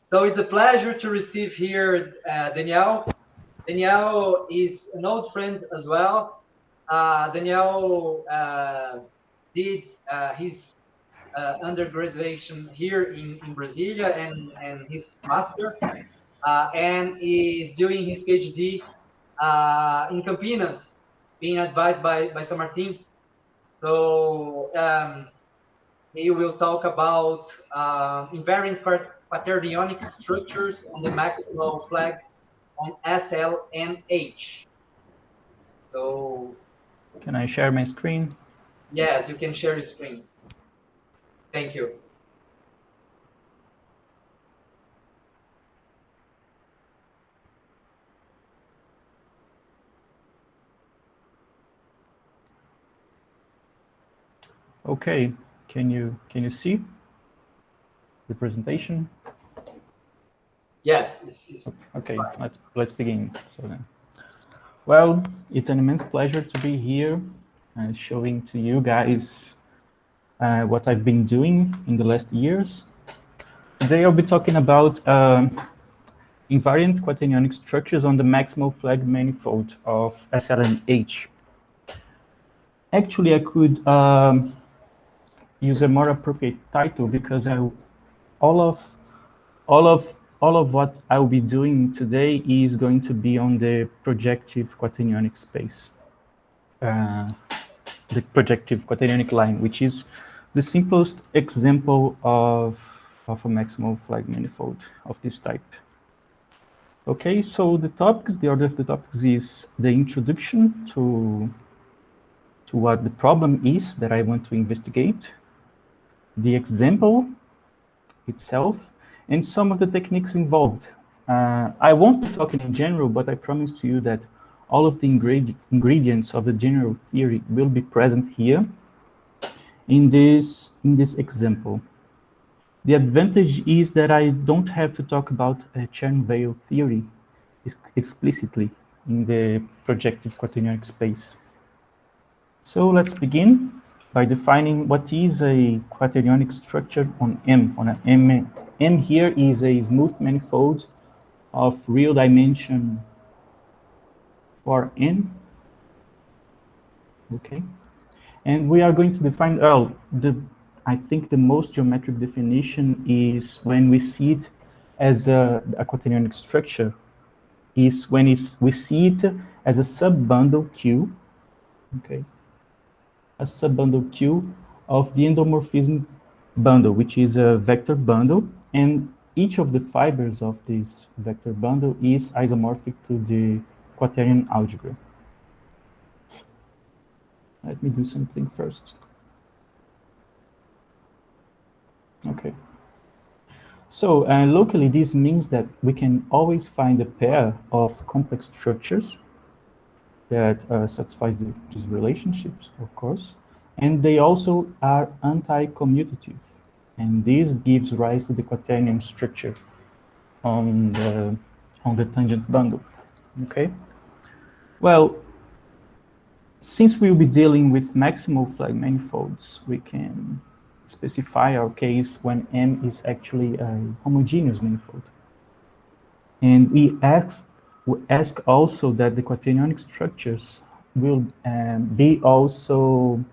So it's a pleasure to receive here Daniel. Daniel is an old friend as well. Daniel did his undergraduation here in Brasilia and his master, and is doing his PhD in Campinas, being advised by San Martin. So he will talk about invariant quaternionic structures on the maximal flag on SL and H. So can I share my screen? yes, you can share your screen. Thank you. Okay, can you see the presentation? Yes, it's okay. fine. Let's begin. So then, well, it's an immense pleasure to be here and showing to you guys what I've been doing in the last years. Today I'll be talking about invariant quaternionic structures on the maximal flag manifold of SL and H. Actually, I could use a more appropriate title because all of what I'll be doing today is going to be on the projective quaternionic space, the projective quaternionic line, which is the simplest example of a maximal flag manifold of this type. Okay, so the order of the topics is the introduction to what the problem is that I want to investigate, the example itself, and some of the techniques involved. I won't be talking in general, but I promise to you that all of the ingredients of the general theory will be present here in this example. The advantage is that I don't have to talk about Chern-Weil theory explicitly in the projective quaternionic space. So let's begin by defining what is a quaternionic structure on M. On an M here is a smooth manifold of real dimension for n. Okay, and we are going to define, I think the most geometric definition is when we see it as a quaternionic structure, is when we see it as a subbundle Q, okay, a subbundle Q of the endomorphism bundle, which is a vector bundle, and each of the fibers of this vector bundle is isomorphic to the quaternion algebra. Let me do something first. Okay. So locally, this means that we can always find a pair of complex structures that satisfies these relationships, of course, and they also are anti-commutative, and this gives rise to the quaternion structure on the tangent bundle. Okay. Well, since we'll be dealing with maximal flag manifolds, we can specify our case when M is actually a homogeneous manifold. And we ask also that the quaternionic structures will be also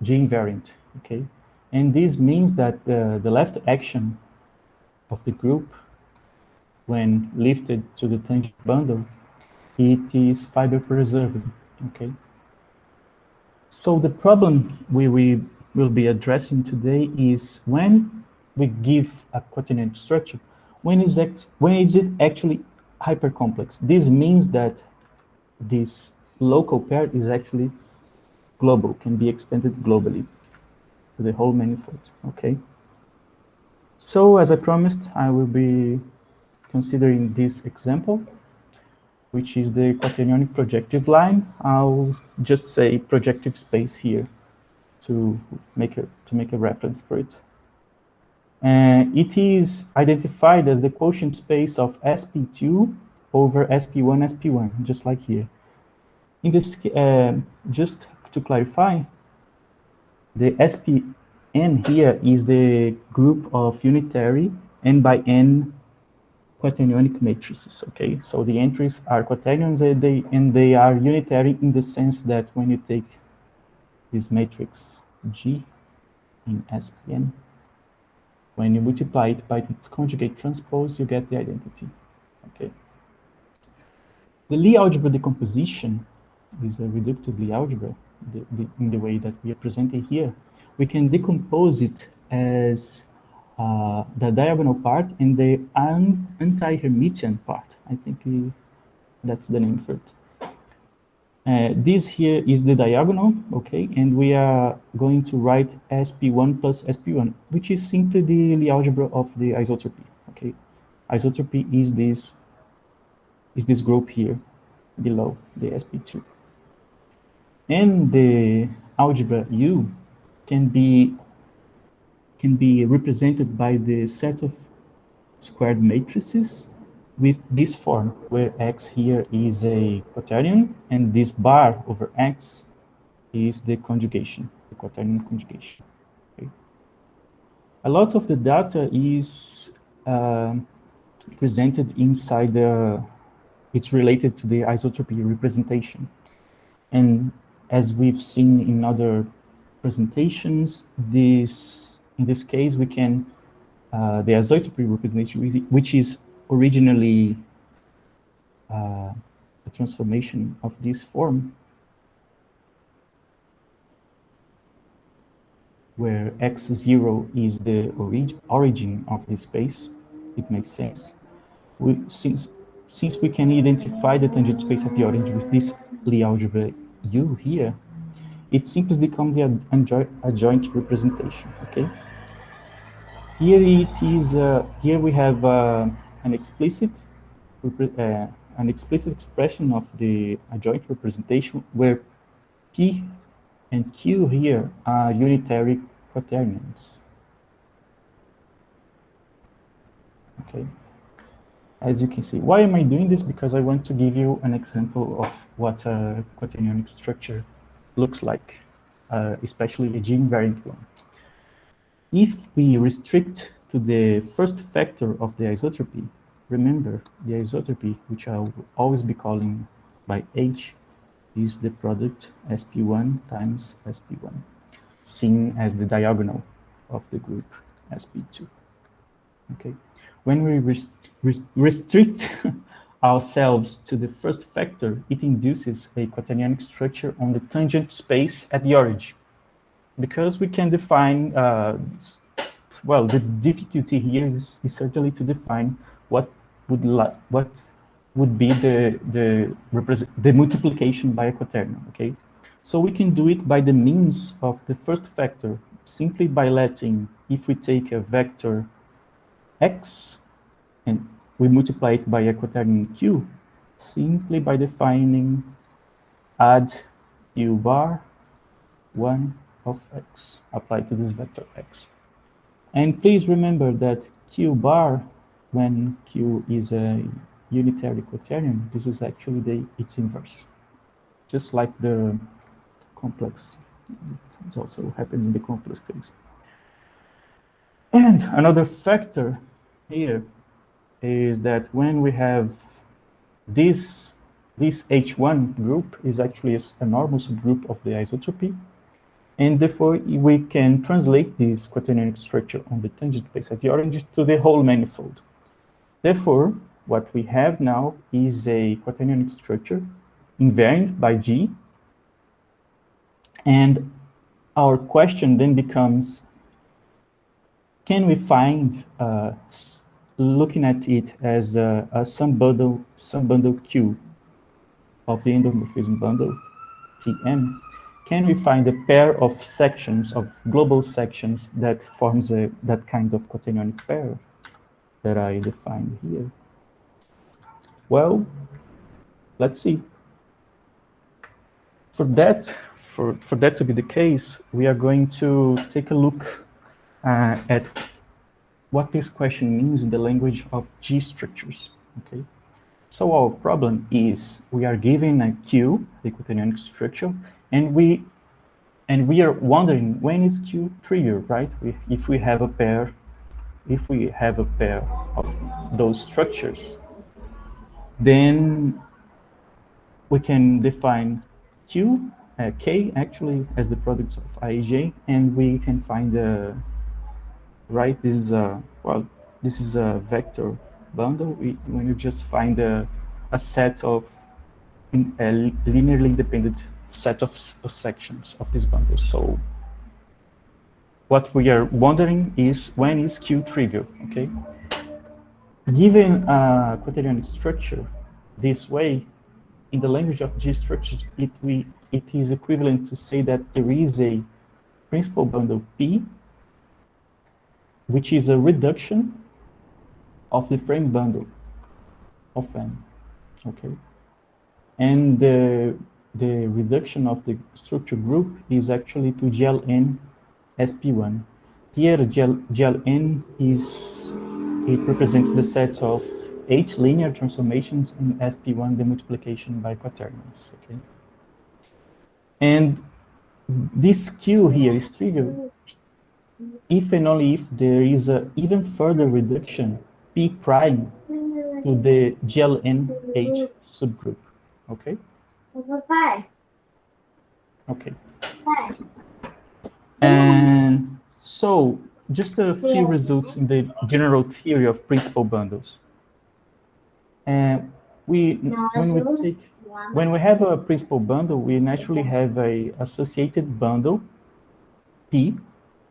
G-invariant, okay? And this means that the left action of the group, when lifted to the tangent bundle, it is fiber preserved, okay? So the problem we will be addressing today is when we give a quaternionic structure, when is it actually hypercomplex? This means that this local pair is actually global, can be extended globally to the whole manifold, okay? So as I promised, I will be considering this example, which is the quaternionic projective line. I'll just say projective space here to make a reference for it. It is identified as the quotient space of SP2 over SP1, SP1, just like here. In this, just to clarify, the SPn here is the group of unitary n by n quaternionic matrices, okay? So the entries are quaternions and they are unitary in the sense that when you take this matrix G in SPN, when you multiply it by its conjugate transpose, you get the identity, okay? The Lie algebra decomposition is a reductive Lie algebra in the way that we are presenting here. We can decompose it as the diagonal part and the anti-Hermitian part. I think that's the name for it. This here is the diagonal, okay? And we are going to write SP1 plus SP1, which is simply the Lie algebra of the isotropy, okay? Isotropy is this group here below the SP2. And the algebra U can be represented by the set of squared matrices with this form, where X here is a quaternion, and this bar over X is the conjugation, the quaternion conjugation. Okay. A lot of the data is presented inside it's related to the isotropy representation. And as we've seen in other presentations, in this case, we can, the isotropy representation, which is originally a transformation of this form, where x0 is the origin of the space. It makes sense. Since we can identify the tangent space at the origin with this Lie algebra U here, it simply becomes the adjoint representation, okay? Here it is, here we have an explicit expression of the adjoint representation where P and Q here are unitary quaternions. Okay. As you can see, why am I doing this? Because I want to give you an example of what a quaternionic structure looks like, especially a G-invariant one. If we restrict to the first factor of the isotropy, remember the isotropy, which I will always be calling by H, is the product SP1 times SP1, seen as the diagonal of the group SP2. Okay. When we restrict ourselves to the first factor, it induces a quaternionic structure on the tangent space at the origin. Because we can define, well, the difficulty here is certainly to define what would be the multiplication by a quaternion, okay? So we can do it by the means of the first factor, simply by letting, if we take a vector x and we multiply it by a quaternion q, simply by defining add q bar 1 of x applied to this vector x. And please remember that q bar, when q is a unitary quaternion, this is actually its inverse. Just like the complex, it also happens in the complex case. And another factor here is that when we have this H1 group is actually a normal subgroup of the isotropy, and therefore we can translate this quaternionic structure on the tangent space at the origin to the whole manifold. Therefore, what we have now is a quaternionic structure invariant by G, and our question then becomes, can we find, looking at it as a sum bundle Q of the endomorphism bundle Tm, can we find a pair of sections, of global sections that forms that kind of quaternionic pair that I defined here? Well, let's see. For that to be the case, we are going to take a look at what this question means in the language of G structures, okay? So our problem is we are given a Q, the quaternionic structure, and we are wondering when is Q trivial, right? If we have a pair if we have a pair of those structures, then we can define K actually as the product of IJ, and we can find the right. This is a vector bundle. When you just find a set of a linearly independent set of sections of this bundle. So what we are wondering is when is Q trivial, okay? Given a quaternionic structure this way, in the language of G structures, it is equivalent to say that there is a principal bundle P, which is a reduction of the frame bundle of N, okay? And the reduction of the structure group is actually to GLN SP1. Here, GLN it represents the set of H linear transformations in SP1, the multiplication by quaternions, okay? And this Q here is trivial if and only if there is a even further reduction P prime to the GLNH subgroup, okay? Okay. And so just a few results in the general theory of principal bundles. And when we have a principal bundle, we naturally have a associated bundle P,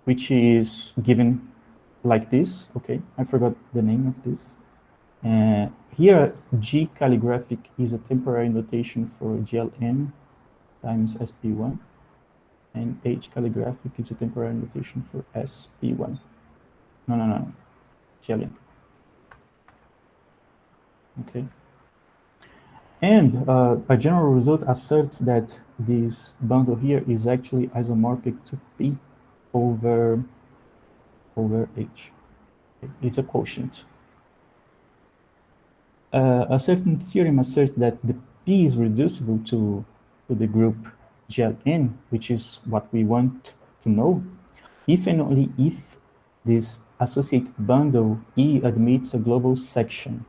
which is given like this. Okay, I forgot the name of this. Here, G calligraphic is a temporary notation for GLN times SP1, and H calligraphic is a temporary notation for SP1. No, GLN. Okay. And a general result asserts that this bundle here is actually isomorphic to P over H. It's a quotient. A certain theorem asserts that the P is reducible to the group GLN, which is what we want to know, if and only if this associated bundle E admits a global section.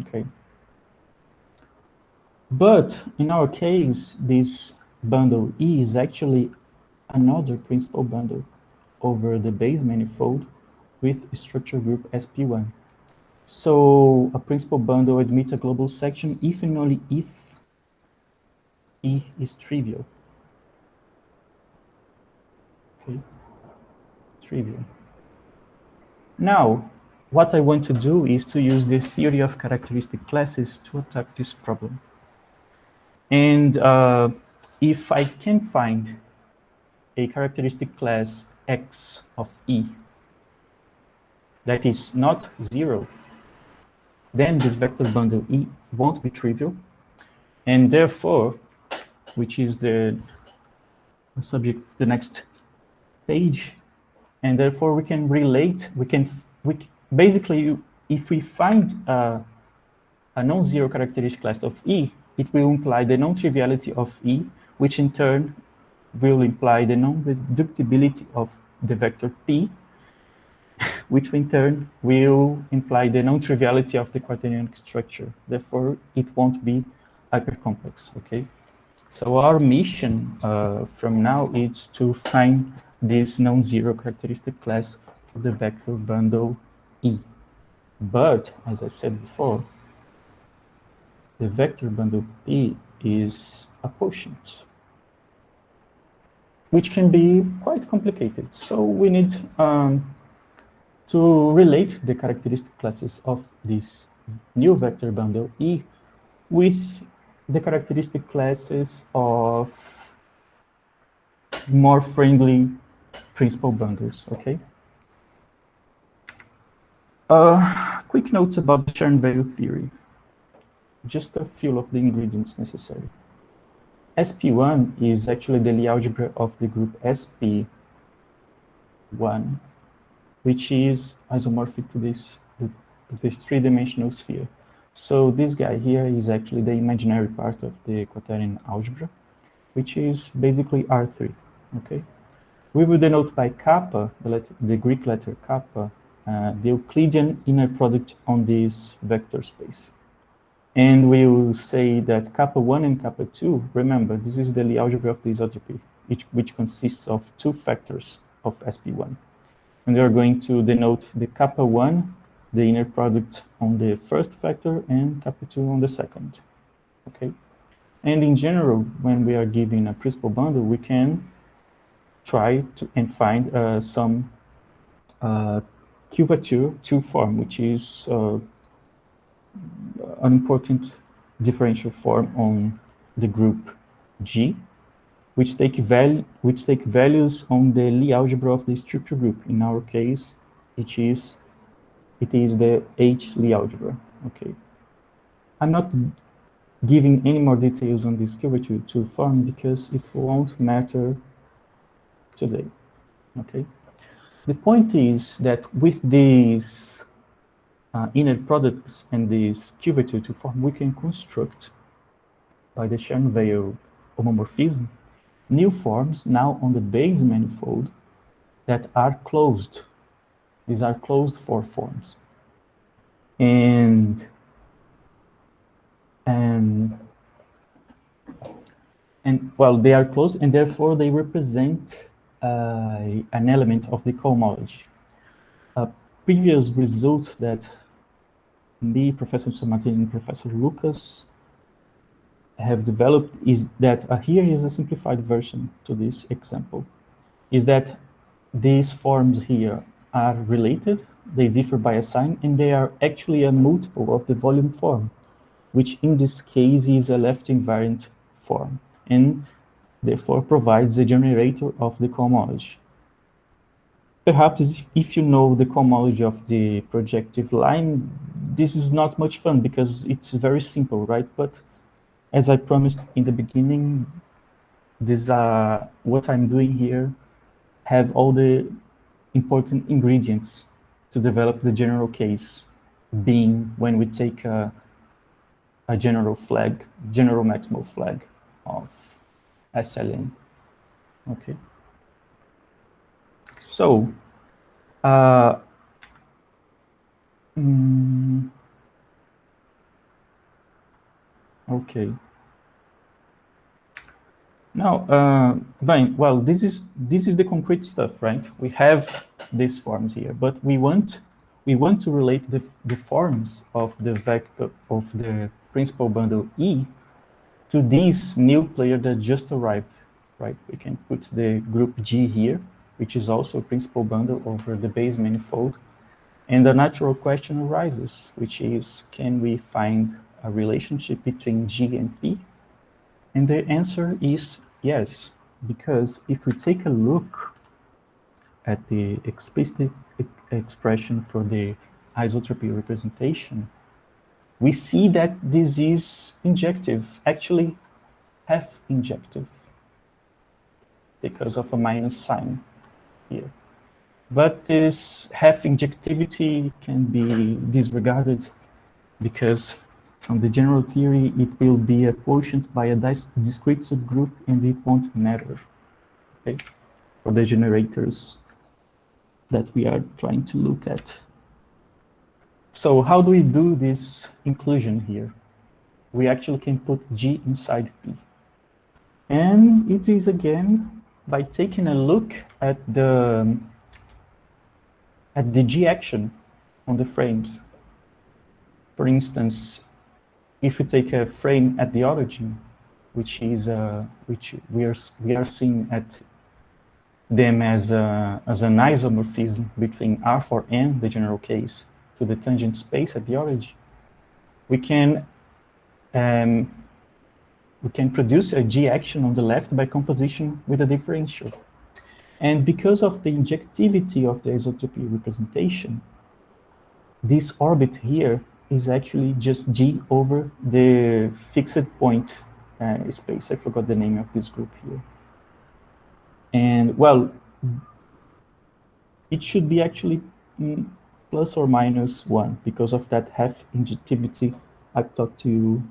Okay. But in our case, this bundle E is actually another principal bundle over the base manifold with structure group SP1. So a principal bundle admits a global section if and only if E is trivial. Okay, trivial. Now, what I want to do is to use the theory of characteristic classes to attack this problem. And if I can find a characteristic class X of E that is not 0, then this vector bundle E won't be trivial, and therefore, which is the subject of the next page, and therefore we can relate, basically, if we find a non-zero characteristic class of E, it will imply the non-triviality of E, which in turn will imply the non-reductibility of the vector P, which in turn will imply the non-triviality of the quaternionic structure. Therefore, it won't be hypercomplex, okay? So our mission from now is to find this non-zero characteristic class for the vector bundle E. But, as I said before, the vector bundle P is a quotient, which can be quite complicated. So we need to relate the characteristic classes of this new vector bundle E with the characteristic classes of more friendly principal bundles, okay? Quick notes about the Chern value theory. Just a few of the ingredients necessary. SP1 is actually the Lie algebra of the group SP1, which is isomorphic to this three-dimensional sphere. So this guy here is actually the imaginary part of the quaternion algebra, which is basically R3, okay? We will denote by kappa, the Greek letter kappa, the Euclidean inner product on this vector space. And we will say that kappa 1 and kappa 2, remember, this is the Lie algebra of the isotropy, which consists of two factors of SP1. And we are going to denote the kappa 1, the inner product on the first factor, and kappa 2 on the second. Okay. And in general, when we are given a principal bundle, we can try to and find some curvature 2 form, which is an important differential form on the group G, which take values on the Lie algebra of the structure group. In our case, it is the H Lie algebra. Okay. I'm not giving any more details on this curvature 2 form because it won't matter today. Okay. The point is that with these inner products and this curvature 2 form, we can construct, by the Schoenweier homomorphism, new forms now on the base manifold that are closed. These are closed 4 forms. And well, they are closed, and therefore they represent an element of the cohomology. A previous result that me, Professor Samartin, and Professor Lucas have developed is that here is a simplified version to this example, is that these forms here are related, they differ by a sign, and they are actually a multiple of the volume form, which in this case is a left invariant form, and therefore provides a generator of the cohomology. Perhaps if you know the cohomology of the projective line, this is not much fun because it's very simple, right? But as I promised in the beginning, what I'm doing here have all the important ingredients to develop the general case, being when we take a general maximal flag of SLN. Okay. So, okay. Now, well, this is the concrete stuff, right? We have these forms here, but we want to relate the forms of the vector of the principal bundle E to this new player that just arrived, right? We can put the group G here, which is also a principal bundle over the base manifold. And the natural question arises, which is, can we find a relationship between G and P? And the answer is yes, because if we take a look at the explicit expression for the isotropy representation, we see that this is injective, actually half injective, because of a minus sign here. But this half injectivity can be disregarded because from the general theory, it will be a quotient by a discrete subgroup and it won't matter, okay, for the generators that we are trying to look at. So how do we do this inclusion here? We actually can put G inside P. And it is again by taking a look at the G action on the frames. For instance, if we take a frame at the origin, which we are seeing at them as an isomorphism between R for n, the general case, to the tangent space at the origin, we can produce a G action on the left by composition with a differential. And because of the injectivity of the isotropy representation, this orbit here is actually just G over the fixed point space. I forgot the name of this group here. And well, it should be actually plus or minus 1 because of that half injectivity I talked to you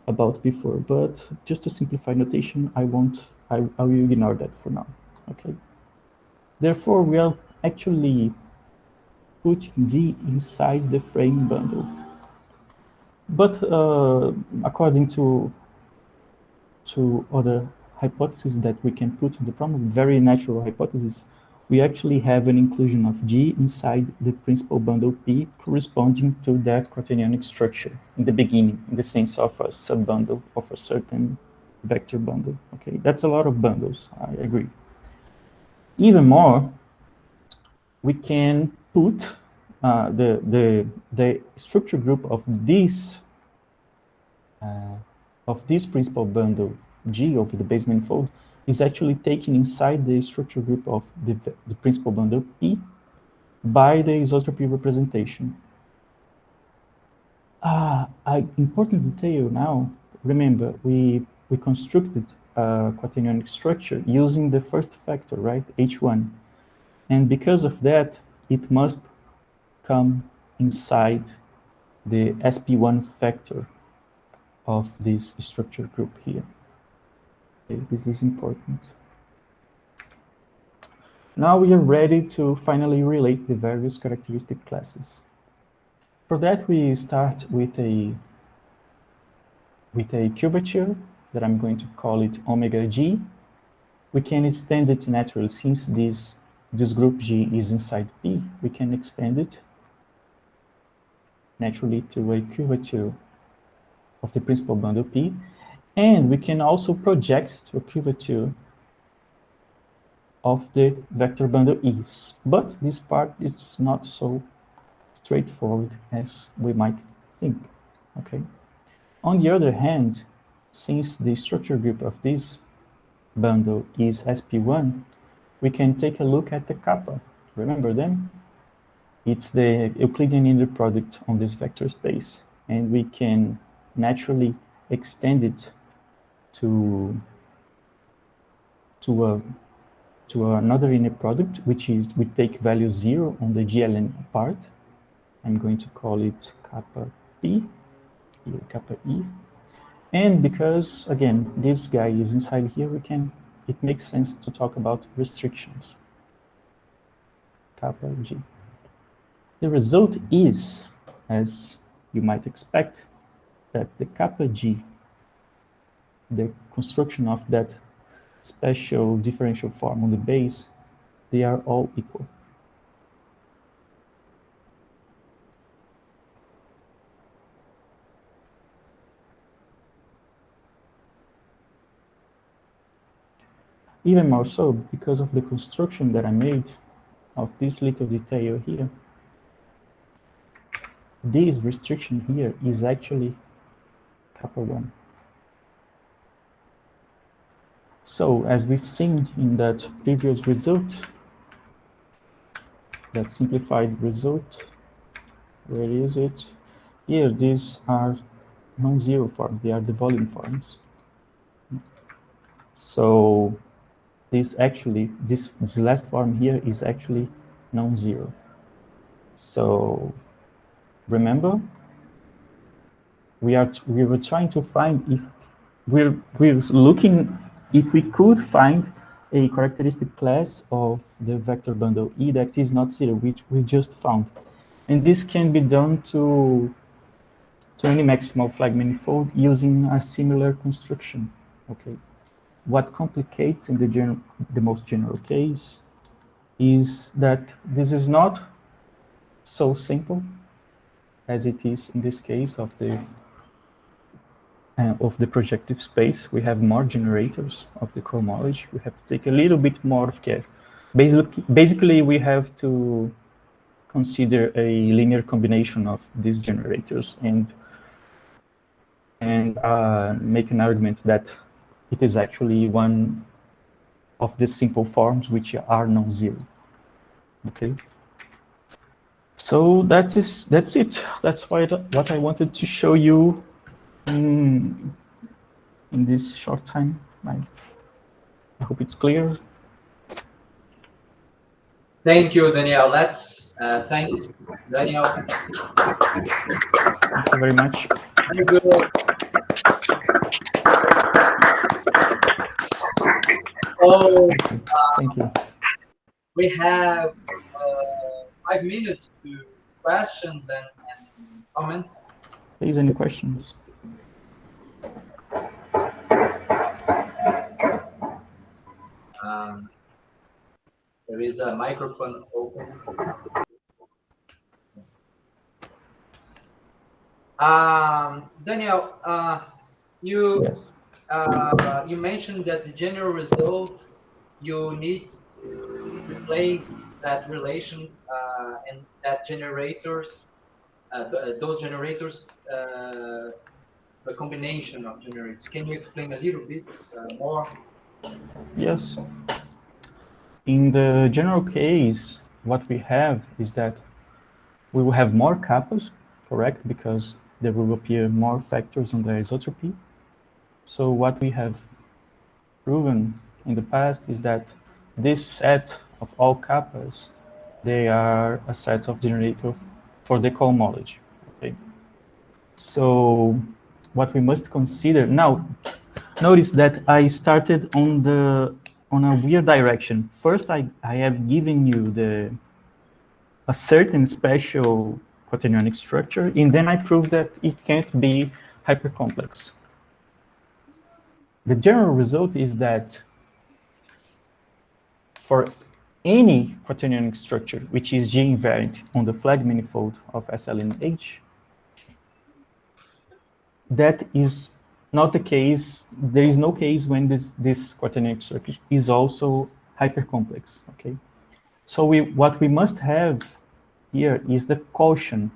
about before. But just to simplify notation, I will ignore that for now. Okay. Therefore, we are actually putting D inside the frame bundle. But according to other hypotheses that we can put in the problem, very natural hypothesis, we actually have an inclusion of G inside the principal bundle P corresponding to that quaternionic structure in the beginning, in the sense of a subbundle of a certain vector bundle. Okay, that's a lot of bundles, I agree. Even more, we can put the structure group of this principal bundle G over the base manifold is actually taken inside the structure group of the principal bundle P by the isotropy representation. Important detail now, remember, we constructed a quaternionic structure using the first factor, right, H1. And because of that, it must come inside the SP1 factor of this structure group here. Okay, this is important. Now we are ready to finally relate the various characteristic classes. For that, we start with a curvature that I'm going to call it omega G. We can extend it naturally since this group G is inside P. We can extend it naturally to a curvature of the principal bundle P, and we can also project to a curvature of the vector bundle E's. But this part is not so straightforward as we might think. Okay. On the other hand, since the structure group of this bundle is SP1, we can take a look at the kappa. Remember them? It's the Euclidean inner product on this vector space, and we can naturally extend it to another inner product, which is we take value 0 on the GLN part. I'm going to call it kappa P, here kappa E. And because, again, this guy is inside here, it makes sense to talk about restrictions. Kappa G. The result is, as you might expect, that the kappa G, the construction of that special differential form on the base, they are all equal. Even more so, because of the construction that I made of this little detail here, this restriction here is actually kappa 1. So, as we've seen in that previous result, that simplified result, where is it? Here, these are non-zero forms, they are the volume forms. So, this last form here is actually non-zero. So, remember, we were trying to find if we're looking if we could find a characteristic class of the vector bundle E that is not zero, which we just found. And this can be done to any maximal flag manifold using a similar construction. Okay. What complicates in the most general case is that this is not so simple as it is in this case of the projective space. We have more generators of the cohomology. We have to take a little bit more of care. Basically, we have to consider a linear combination of these generators and make an argument that it is actually one of the simple forms which are non-zero. Okay. So that's it. That's what I wanted to show you in this short time. I hope it's clear. Thank you, Daniel. Thanks, Daniel. Thank you very much. Very good. So, thank you. We have 5 minutes to questions and comments? Please, any questions? There is a microphone open. Daniel, Yes. You mentioned that the general result, you need to replace that relation and that generators, those generators, the combination of generators. Can you explain a little bit more? Yes. In the general case, what we have is that we will have more kappas, correct? Because there will appear more factors on the isotropy. So what we have proven in the past is that this set of all kappas, they are a set of generator for the cohomology. Okay. So what we must consider now, notice that I started on a weird direction. First, I have given you a certain special quaternionic structure, and then I proved that it can't be hypercomplex. The general result is that for any quaternionic structure, which is G-invariant on the flag manifold of SLNH, that is not the case. There is no case when this quaternionic structure is also hypercomplex, okay? So what we must have here is the caution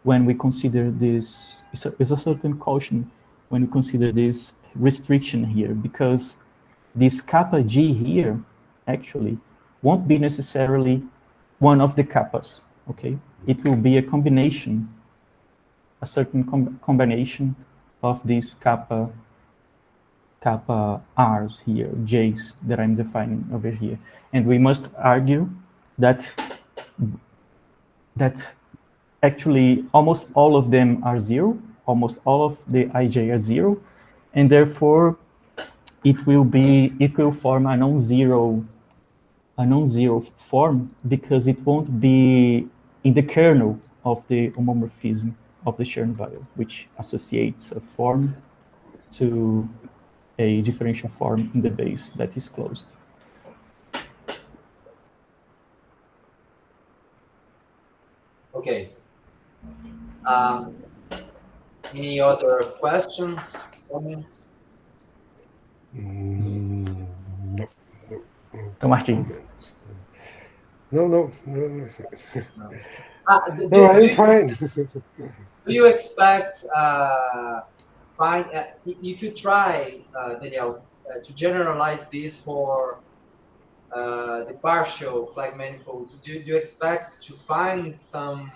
when we consider this, is a certain caution when we consider this restriction here, because this kappa G here actually won't be necessarily one of the kappas, okay? It will be a combination, a certain combination of these kappa R's here, J's that I'm defining over here. And we must argue that actually almost all of them are zero, almost all of the IJ are zero, and therefore it will form a non-zero form because it won't be in the kernel of the homomorphism of the Chern-Weil, which associates a form to a differential form in the base that is closed. Okay. Any other questions, comments? No. Então, Martin. No. No, I'm fine. Do you expect if you try, Daniel, to generalize this for the partial flag manifolds, do you expect to find some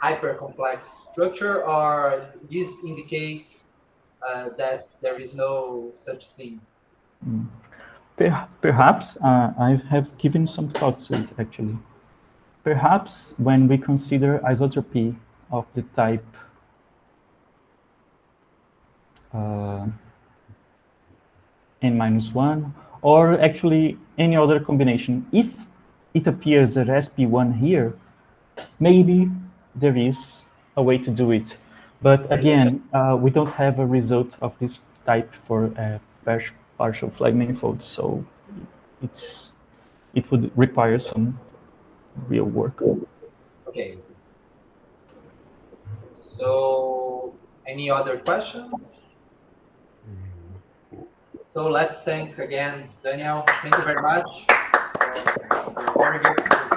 hypercomplex structure, or this indicates that there is no such thing? Perhaps I have given some thought to it, actually. Perhaps when we consider isotropy of the type n-1, or actually any other combination, if it appears at SP1 here, maybe there is a way to do it. But again, we don't have a result of this type for partial flag manifold, so it would require some real work. Okay. So, any other questions? So let's thank again Daniel. Thank you very much. Very good.